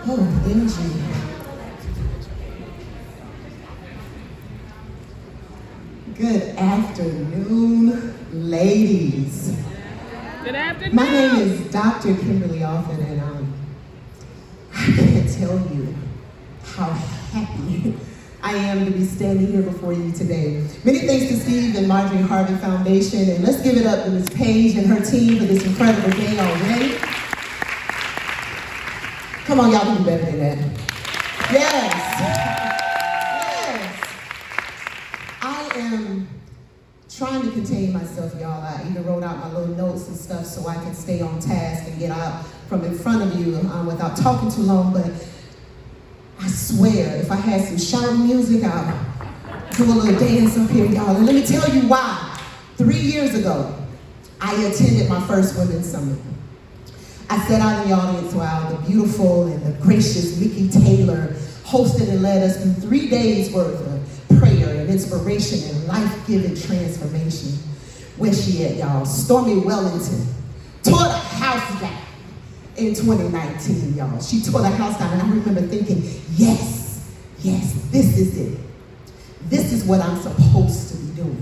OMG. Good afternoon, ladies. Good afternoon. My name is Dr. Kimberly Offin, and I can't tell you how happy I am to be standing here before you today. Many thanks to Steve and Marjorie Harvey Foundation, and let's give it up to Ms. Paige and her team for this incredible day already. Come on, y'all can do better than that. Yes. I am trying to contain myself, y'all. I even wrote out my little notes and stuff so I can stay on task and get out from in front of you without talking too long, but I swear, if I had some sharp music, I'll do a little dance up here, y'all. And let me tell you why. 3 years ago, I attended my first Women's Summit. I sat out in the audience while the beautiful and the gracious Mickey Taylor hosted and led us through 3 days worth of prayer and inspiration and life-giving transformation. Where's she at, y'all? Stormy Wellington tore the house down in 2019, y'all. She tore the house down, and I remember thinking, yes, this is it. This is what I'm supposed to be doing.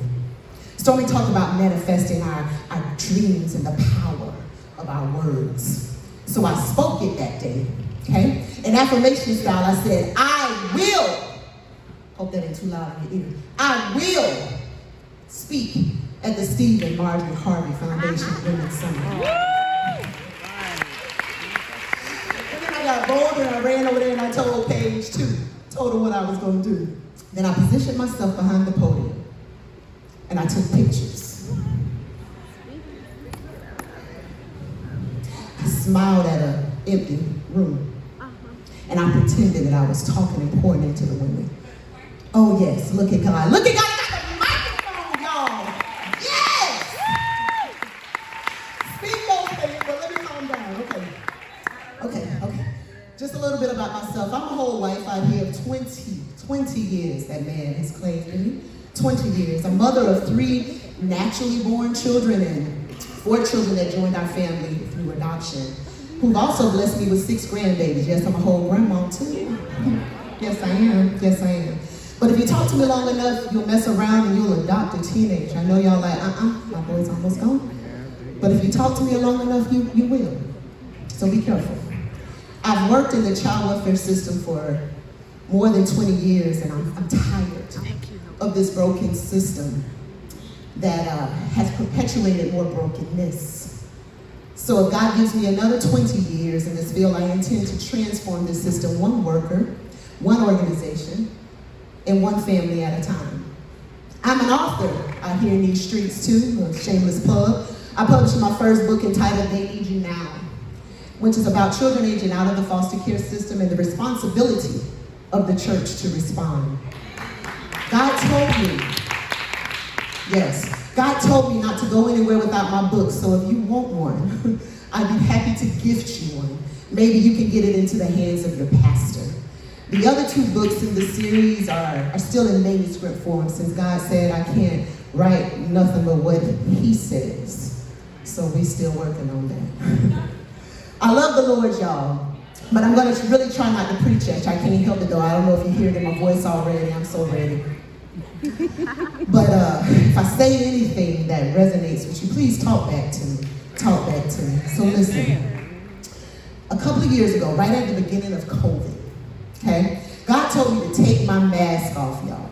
Stormy talked about manifesting our dreams and the power of our words. So I spoke it that day, okay? In affirmation style, I said, I will, hope that ain't too loud in your ear, I will speak at the Steve and Marjorie Harvey Foundation Women's Summit. And then I got bold and I ran over there and I told Paige too, told her what I was going to do. Then I positioned myself behind the podium and I took pictures. I smiled at an empty room, and I pretended that I was talking and pouring into the women. Oh yes, look at God. Look at God, he got the microphone, y'all. Yes! Speak those things, but let me calm down, okay. Just a little bit about myself. I'm a whole wife out here of 20 years, that man has claimed me. 20 years. A mother of 3 naturally born children and 4 children that joined our family through adoption, who've also blessed me with 6 grandbabies. Yes, I'm a whole grandma too. Yes, I am. But if you talk to me long enough, you'll mess around and you'll adopt a teenager. I know y'all like, my boy's almost gone. But if you talk to me long enough, you will. So be careful. I've worked in the child welfare system for more than 20 years, and I'm tired of this broken system that has perpetuated more brokenness. So if God gives me another 20 years in this field, I intend to transform this system one worker, one organization, and one family at a time. I'm an author out here in these streets too, a shameless plug. I published my first book entitled They Need You Now, which is about children aging out of the foster care system and the responsibility of the church to respond. God told me not to go anywhere without my book, so if you want one, I'd be happy to gift you one. Maybe you can get it into the hands of your pastor. The other 2 books in the series are still in manuscript form, since God said I can't write nothing but what he says. So we're still working on that. I love the Lord, y'all, but I'm going to really try not to preach at you. I can't help it though. I don't know if you hear it in my voice already. I'm so ready. But if I say anything that resonates with you, please talk back to me. So listen, a couple of years ago, right at the beginning of COVID, okay, God told me to take my mask off, y'all.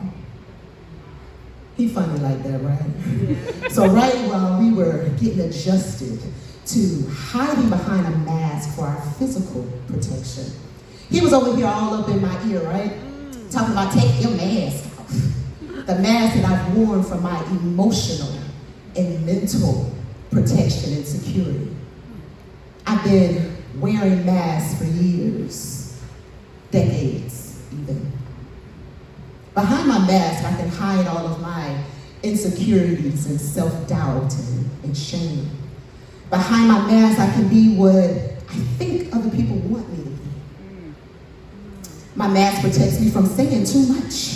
He funny like that, right? So right while we were getting adjusted to hiding behind a mask for our physical protection, he was over here all up in my ear, right? Talking about take your mask off. The mask that I've worn for my emotional and mental protection and security. I've been wearing masks for years, decades even. Behind my mask, I can hide all of my insecurities and self-doubt and shame. Behind my mask, I can be what I think other people want me to be. My mask protects me from saying too much,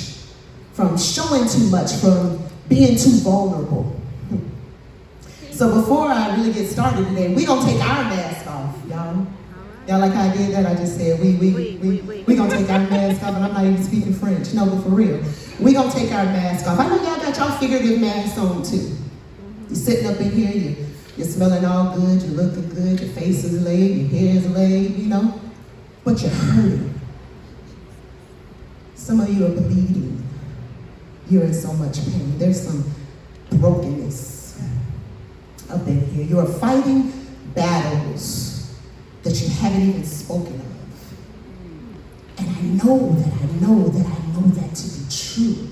from showing too much, from being too vulnerable. So before I really get started today, we don't take our mask off, y'all. Y'all like how I did that? I just said we gonna take our mask off, and I'm not even speaking French. No, but for real. We gonna take our mask off. I know y'all got y'all figurative masks on too. You're sitting up in here, you're smelling all good, you're looking good, your face is laid, your hair is laid, you know, but you're hurting. Some of you are bleeding. You're in so much pain. There's some brokenness up in here. You are fighting battles that you haven't even spoken of. And I know that to be true.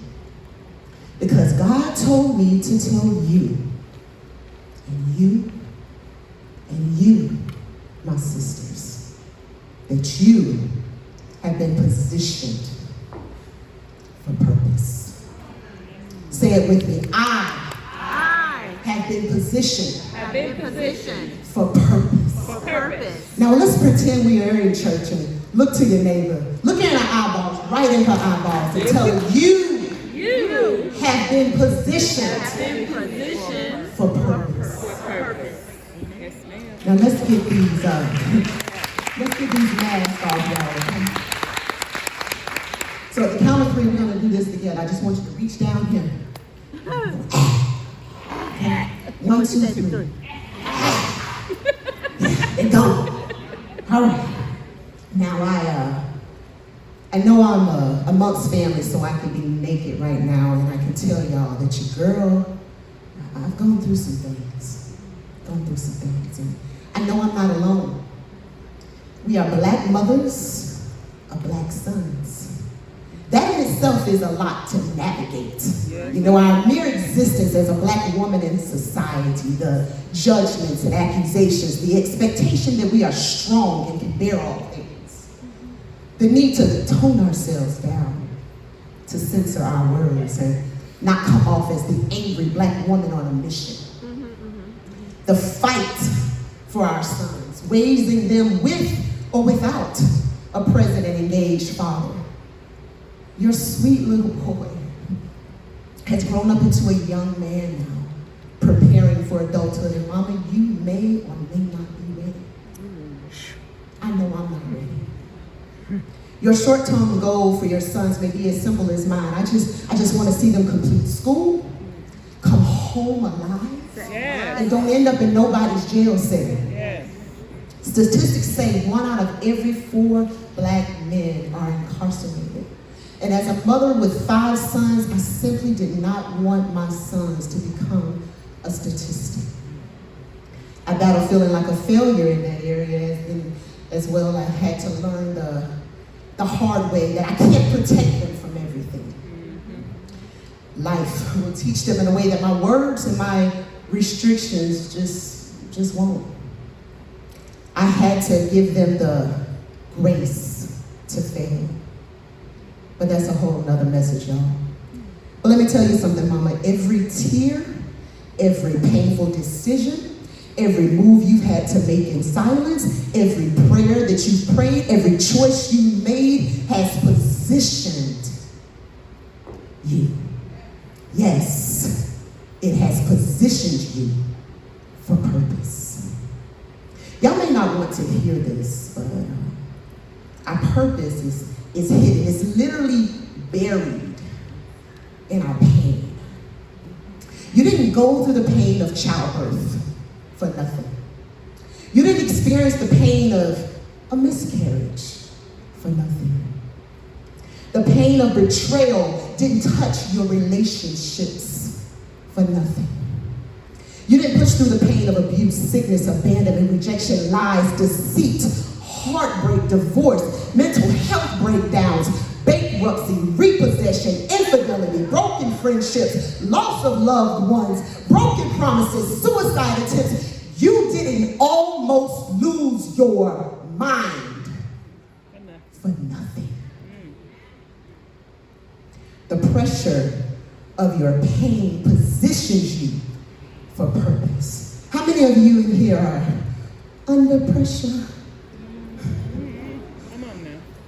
Because God told me to tell you, and you, my sisters, that you have been positioned for purpose. Say it with me. I have been positioned for purpose. Now let's pretend we are in church and look to your neighbor. Look in her eyeballs, right in her eyeballs, and tell her you have been positioned for purpose. Now let's get these masks off, y'all. So at the count of 3, we're gonna do this together. I just want you to reach down here. 1, 2, 3. And go. All right. Now I know I'm amongst family, so I can be naked right now, and I can tell y'all that your girl, I've gone through some things. And I know I'm not alone. We are black mothers of black sons. That in itself is a lot to navigate. You know, our mere existence as a black woman in society, the judgments and accusations, the expectation that we are strong and can bear all things, the need to tone ourselves down, to censor our words and not come off as the angry black woman on a mission. The fight for our sons, raising them with or without a present and engaged father. Your sweet little boy has grown up into a young man now, preparing for adulthood. And mama, you may or may not be ready. I know I'm not ready. Your short-term goal for your sons may be as simple as mine. I just want to see them complete school, come home alive, and don't end up in nobody's jail cell. Statistics say 1 out of every 4 black men are incarcerated. And as a mother with 5 sons, I simply did not want my sons to become a statistic. I battled feeling like a failure in that area, and as well I had to learn the hard way that I can't protect them from everything. Life will teach them in a way that my words and my restrictions just won't. I had to give them the grace to fail. But that's a whole nother message, y'all. But let me tell you something, mama. Every tear, every painful decision, every move you've had to make in silence, every prayer that you've prayed, every choice you made has positioned you. Yes, it has positioned you for purpose. Y'all may not want to hear this, but our purpose is hidden. It's literally buried in our pain. You didn't go through the pain of childbirth for nothing. You didn't experience the pain of a miscarriage for nothing. The pain of betrayal didn't touch your relationships for nothing. You didn't push through the pain of abuse, sickness, abandonment, rejection, lies, deceit, heartbreak, divorce, mental health breakdowns, bankruptcy, repossession, infidelity, broken friendships, loss of loved ones, broken promises, suicide attempts. You didn't almost lose your mind for nothing. The pressure of your pain positions you for purpose. How many of you in here are under pressure?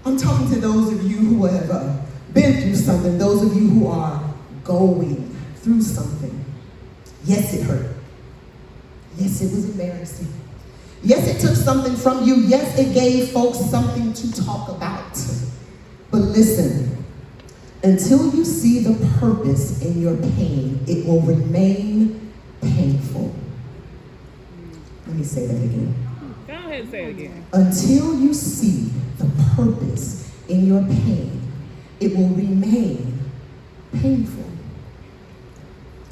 I'm talking to those of you who have been through something, those of you who are going through something. Yes, it hurt. Yes, it was embarrassing. Yes, it took something from you. Yes, it gave folks something to talk about. But listen, until you see the purpose in your pain, it will remain painful. Let me say that again. Go ahead and say it again. Until you see the purpose in your pain, it will remain painful.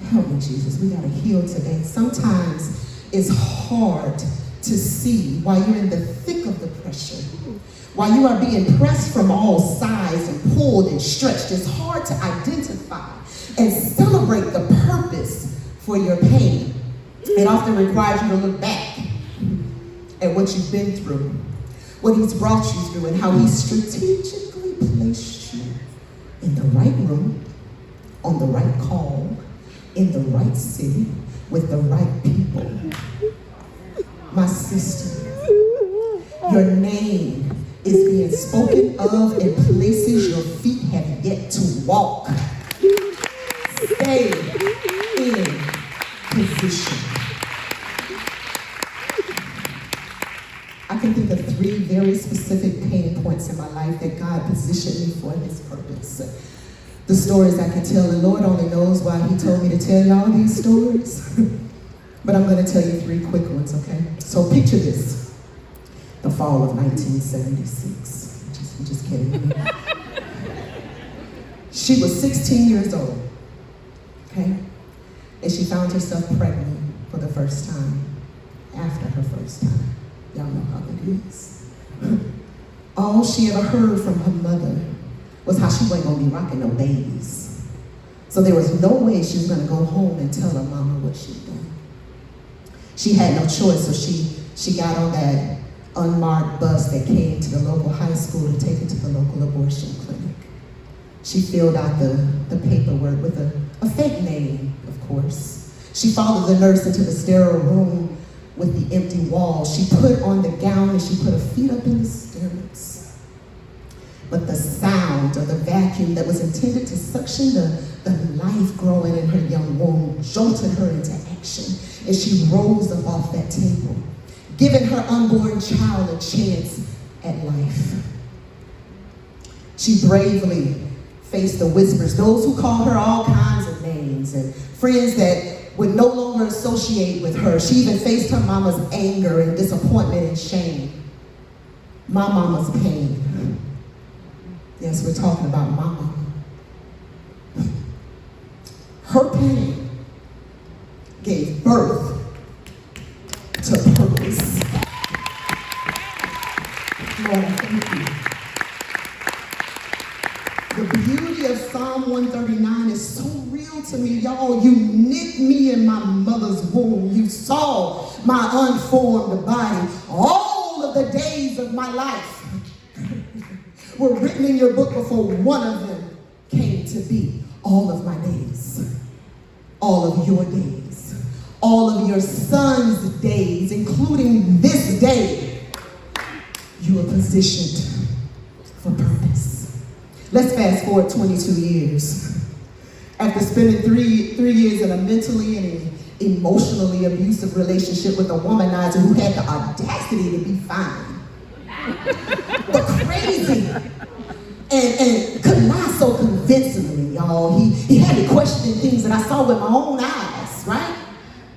Help me, Jesus. We got to heal today. Sometimes it's hard to see while you're in the thick of the pressure, while you are being pressed from all sides and pulled and stretched. It's hard to identify and celebrate the purpose for your pain. It often requires you to look back at what you've been through, what he's brought you through, and how he strategically placed you in the right room, on the right call, in the right city, with the right people. My sister, your name is being spoken of in places your feet have yet to walk. Stay in position. I can think of 3 very specific pain points in my life that God positioned me for his purpose. The stories I can tell, and Lord only knows why he told me to tell y'all these stories. But I'm going to tell you 3 quick ones, okay? So picture this. The fall of 1976. I'm just kidding. She was 16 years old, okay? And she found herself pregnant for the first time, after her first time. Y'all know how it is. All she ever heard from her mother was how she wasn't gonna be rocking no babies. So there was no way she was gonna go home and tell her mama what she'd done. She had no choice, so she got on that unmarked bus that came to the local high school to take her to the local abortion clinic. She filled out the paperwork with a fake name, of course. She followed the nurse into the sterile room with the empty wall. She put on the gown and she put her feet up in the stirrups. But the sound of the vacuum that was intended to suction the life growing in her young womb jolted her into action as she rose up off that table, giving her unborn child a chance at life. She bravely faced the whispers, those who called her all kinds of names, and friends that would no longer associate with her. She even faced her mama's anger and disappointment and shame. My mama's pain. Yes, we're talking about my mama. Her pain gave birth to purpose. Lord, I thank you. The beauty of Psalm 139 is so real to me, y'all. You knit me in my mother's womb. You saw my unformed body. All of the days of my life were written in your book before one of them came to be. All of my days, all of your days, all of your son's days, including this day, you are positioned for purpose. Let's fast forward 22 years. After spending three years in a mentally and emotionally abusive relationship with a womanizer who had the audacity to be fine, but crazy, and could lie so convincingly, y'all. He had me questioning things that I saw with my own eyes, right?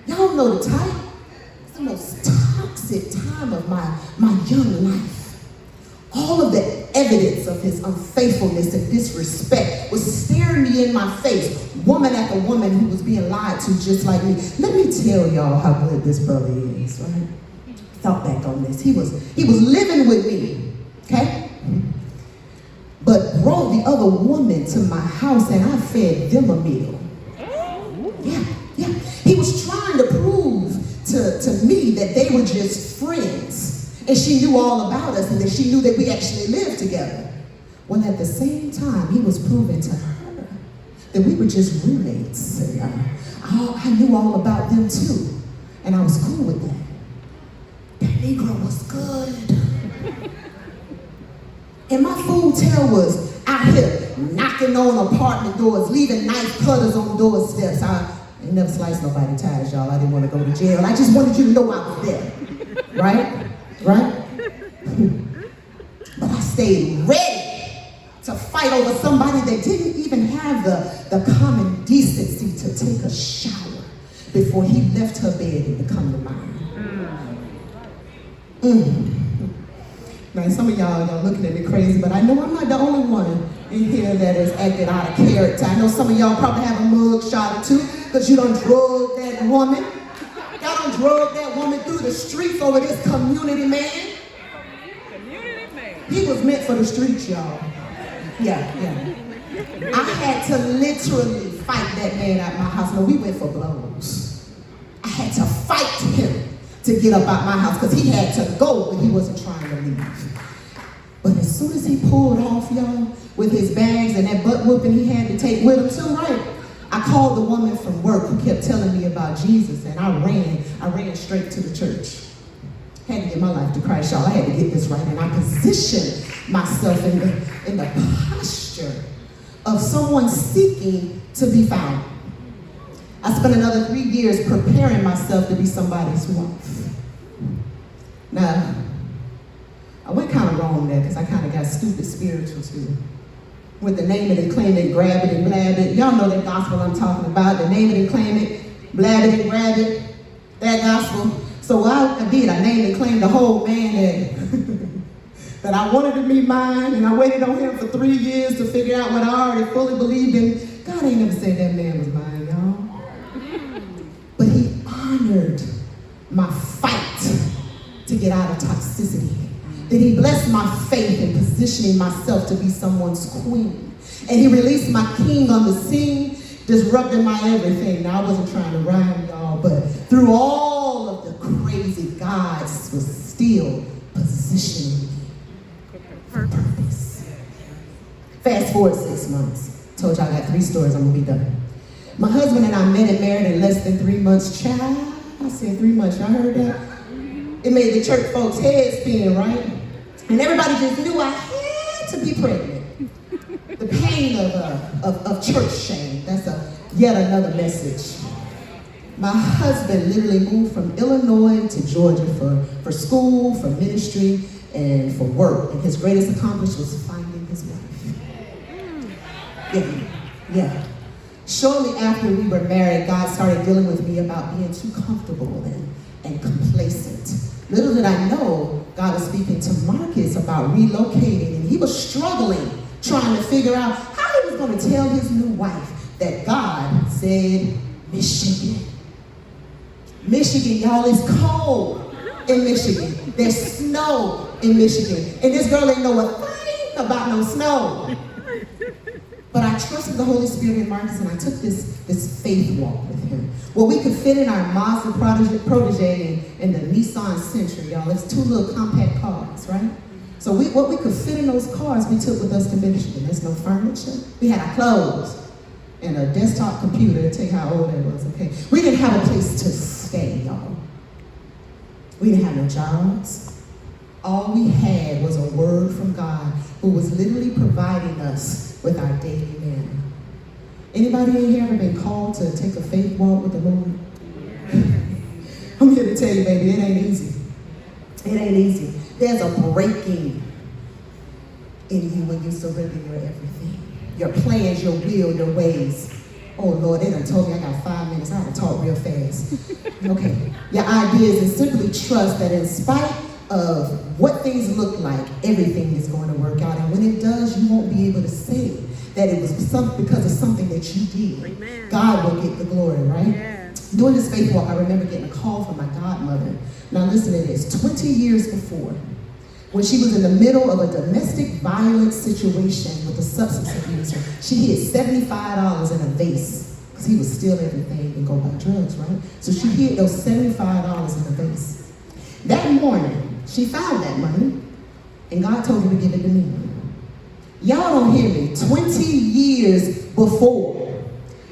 Y'all know the type. It's the most toxic time of my young life. All of the evidence of his unfaithfulness and disrespect was staring me in my face, woman after woman who was being lied to just like me. Let me tell y'all how good this brother is, right? Thought back on this. He was living with me, okay? But brought the other woman to my house and I fed them a meal. Yeah. He was trying to prove to me that they were just friends. And she knew all about us and that she knew that we actually lived together. Well, at the same time, he was proving to her that we were just roommates. And I knew all about them too. And I was cool with that. That Negro was good. And my food tell was out here knocking on apartment doors, leaving knife cutters on doorsteps. I ain't never sliced nobody's ties, y'all. I didn't want to go to jail. I just wanted you to know I was there. Right? Right? But I stayed ready to fight over somebody that didn't even have the common decency to take a shower before he left her bed and to come to mine. Now, some of y'all looking at me crazy, but I know I'm not the only one in here that is acting out of character. I know some of y'all probably have a mug shot or two because you done drugged that woman. Y'all done drugged that woman through the streets over this community man. Community man. He was meant for the streets, y'all. Yeah. I had to literally fight that man at my house. No, we went for blows. I had to fight him to get up out my house because he had to go, but he wasn't trying to leave. But as soon as he pulled off, y'all, with his bags and that butt whooping he had to take with him too, right? I called the woman from work who kept telling me about Jesus, and I ran straight to the church. I had to get my life to Christ, y'all. I had to get this right, and I positioned myself in the posture of someone seeking to be found. I spent another 3 years preparing myself to be somebody's wife. Now, I went kind of wrong there because I kind of got stupid spiritual too. With the name it and claim it, grab it and blab it. Y'all know that gospel I'm talking about. The name it and claim it, blab it and grab it. That gospel. So what I did, I named and claimed the whole man that I wanted to be mine, and I waited on him for 3 years to figure out what I already fully believed in. God ain't never said that man was mine, y'all. But he honored my fight to get out of toxicity. That he blessed my faith in positioning myself to be someone's queen. And he released my king on the scene, disrupting my everything. Now, I wasn't trying to rhyme, y'all, but through all of the crazy, God was still positioning me for purpose. Fast forward 6 months. Told y'all I got 3 stories, I'm gonna be done. My husband and I met and married in less than 3 months. Child, I said 3 months, y'all heard that? It made the church folks' heads spin, right? And everybody just knew I had to be pregnant. The pain of church shame, that's yet another message. My husband literally moved from Illinois to Georgia for school, for ministry, and for work. And his greatest accomplishment was finding his wife. Yeah. Shortly after we were married, God started dealing with me about being too comfortable and complacent. Little did I know, God was speaking to Marcus about relocating, and he was struggling, trying to figure out how he was going to tell his new wife that God said, Michigan. Michigan, y'all, is cold in Michigan. There's snow in Michigan. And this girl ain't know a thing about no snow. But I trusted the Holy Spirit in Marcus, and I took this faith walk with him. Well, we could fit in our Mazda Protege and the Nissan Sentra, y'all. It's 2 little compact cars, right? So what we could fit in those cars, we took with us to Michigan. There's no furniture. We had our clothes and a desktop computer to tell you how old I was, okay? We didn't have a place to stay, y'all. We didn't have no jobs. All we had was a word from God, who was literally providing us with our daily manna. Anybody in here ever been called to take a faith walk with the Lord? I'm here to tell you, baby, it ain't easy. It ain't easy. There's a breaking in you when you surrender your everything. Your plans, your will, your ways. Oh Lord, they done told me I got 5 minutes. I have to talk real fast. Okay. Your ideas is simply trust that in spite of what things look like, everything is going to work out. And when it does, you won't be able to say that it was because of something that you did. Amen. God will get the glory, right? Yes. During this faith walk, I remember getting a call from my godmother. Now listen to this. 20 years before, when she was in the middle of a domestic violence situation with a substance abuser, she hid $75 in a vase, because he would steal everything and go buy drugs, right? So she hid those $75 in a vase. That morning, she found that money, and God told her to give it to me. Y'all don't hear me. 20 years before,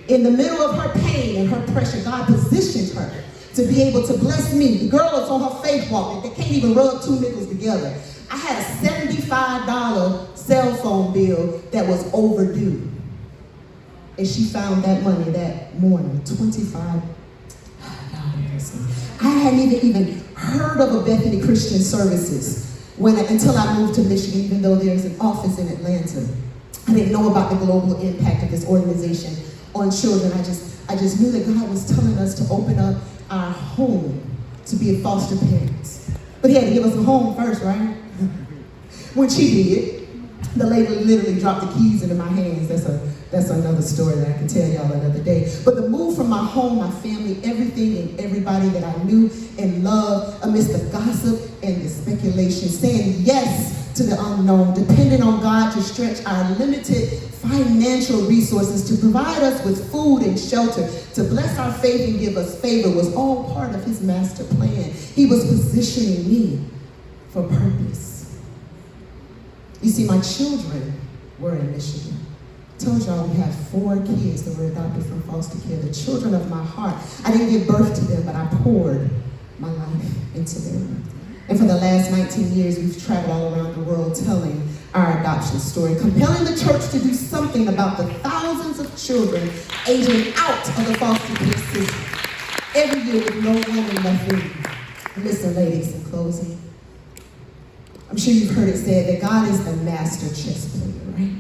in the middle of her pain and her pressure, God positioned her to be able to bless me. The girl is on her faith walk. They can't even rub 2 nickels together. I had a $75 cell phone bill that was overdue. And she found that money that morning, 25. I hadn't even heard of a Bethany Christian Services until I moved to Michigan, even though there's an office in Atlanta. I didn't know about the global impact of this organization on children. I just knew that God was telling us to open up our home to be a foster parents. But he had to give us a home first, right? When she did, the lady literally dropped the keys into my hands. That's another story that I can tell y'all another day. But the move from my home, my family, everything and everybody that I knew and loved amidst the gossip and the speculation, saying yes to the unknown, depending on God to stretch our limited financial resources, to provide us with food and shelter, to bless our faith and give us favor, was all part of his master plan. He was positioning me for purpose. You see, my children were in Michigan. I told y'all we have 4 kids that were adopted from foster care, the children of my heart. I didn't give birth to them, but I poured my life into them. And for the last 19 years, we've traveled all around the world telling our adoption story, compelling the church to do something about the thousands of children aging out of the foster care system every year with no woman left in. Listen, ladies, in closing, I'm sure you've heard it said that God is the master chess player, right?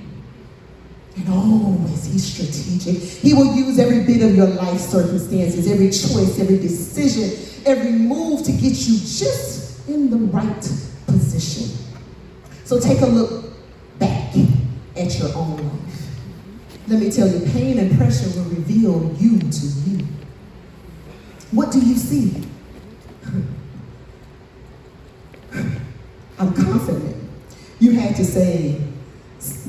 And always he's strategic. He will use every bit of your life circumstances, every choice, every decision, every move to get you just in the right position. So take a look back at your own life. Let me tell you, pain and pressure will reveal you to you. What do you see? I'm confident you had to say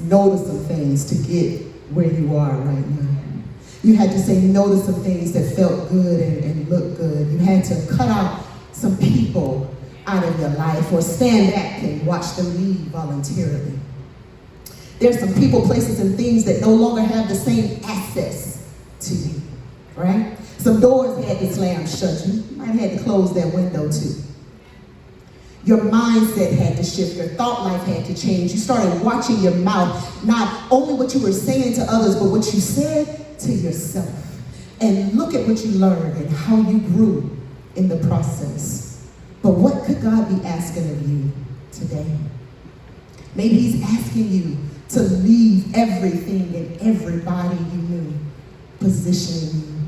no to some things to get where you are right now. You had to say no to some things that felt good and looked good. You had to cut out some people out of your life or stand back and watch them leave voluntarily. There's some people, places, and things that no longer have the same access to you, right? Some doors had to slam shut. You might have had to close that window too. Your mindset had to shift. Your thought life had to change. You started watching your mouth, not only what you were saying to others, but what you said to yourself. And look at what you learned and how you grew in the process. But what could God be asking of you today? Maybe he's asking you to leave everything and everybody you knew, positioning you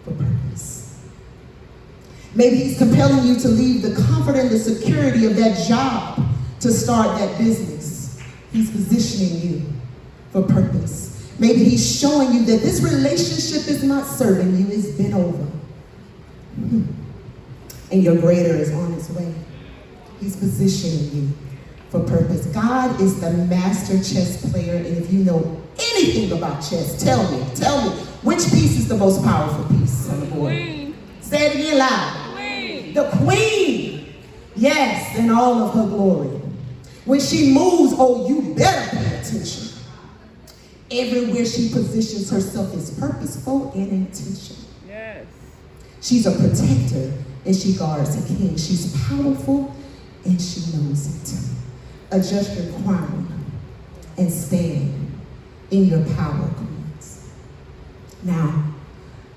for purpose. Maybe he's compelling you to leave the comfort and the security of that job to start that business. He's positioning you for purpose. Maybe he's showing you that this relationship is not serving you, it's been over. And your greater is on its way. He's positioning you for purpose. God is the master chess player, and if you know anything about chess, tell me, which piece is the most powerful piece on the board? Queen. Say it again loud. Queen. The queen, yes, in all of her glory. When she moves, oh, you better pay attention. Everywhere she positions herself is purposeful and intentional. Yes. She's a protector and she guards a king. She's powerful and she knows it. Adjust your crown and stand in your power, queens. Now,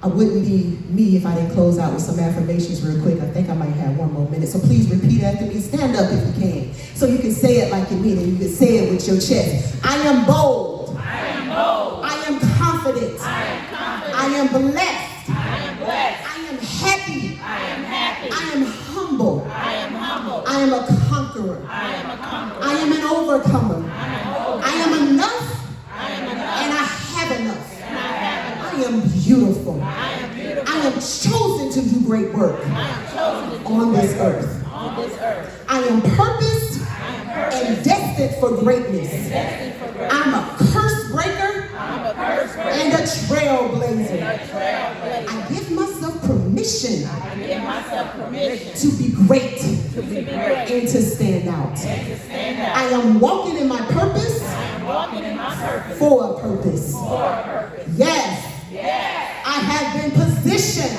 I wouldn't be me if I didn't close out with some affirmations real quick. I think I might have one more minute. So please repeat after me. Stand up if you can. So you can say it like you mean it. You can say it with your chest. I am bold. I am bold. I am confident. I am confident. I am blessed. I am blessed. I am happy. I am happy. I am humble. I am humble. I am a conqueror. I am a conqueror. I am an overcomer. I am bold. I am enough. I am enough. And I have enough. And I have enough. I am beautiful. I am beautiful. I am chosen to do great work I am chosen to do on this great work earth. on this earth. I am purposed I am purposed and destined for greatness. destined for greatness. I'm a curse breaker I'm a curse breaker and a and trailblazer. a trailblazer. I give myself permission I give myself permission to be great to be great and to stand out. and to stand out. I am walking in my purpose I am walking in my purpose for a purpose. for a purpose. Yes, Yes, I have been positioned